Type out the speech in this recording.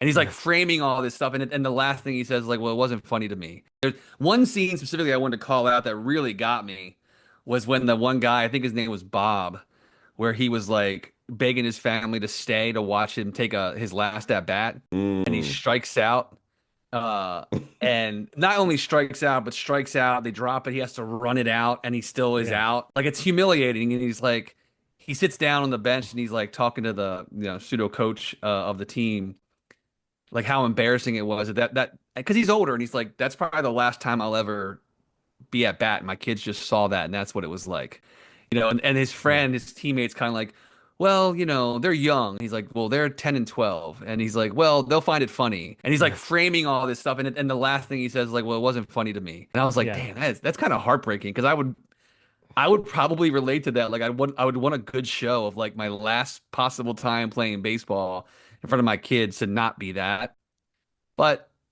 And he's like Yeah. framing all this stuff, and the last thing he says is like, "Well, it wasn't funny to me." There's one scene specifically I wanted to call out that really got me was when the one guy, I think his name was Bob, where he was like begging his family to stay to watch him take his last at bat, and he Mm. strikes out. Uh, and not only strikes out, but strikes out. They drop it. He has to run it out, and he still is Yeah. out. Like it's humiliating. And he's like, he sits down on the bench, and he's like talking to the pseudo coach of the team, like how embarrassing it was that because he's older, and he's like, that's probably the last time I'll ever be at bat. My kids just saw that, and that's what it was like, and his Yeah. friend, his teammates, kind of like, well, they're young. He's like, well, they're 10 and 12, and he's like, well, they'll find it funny, and he's like Yeah. framing all this stuff, and the last thing he says is like, well, it wasn't funny to me, and I was like, Yeah. damn, that's kind of heartbreaking because I would probably relate to that. Like I would want a good show of like my last possible time playing baseball in front of my kids to not be that. But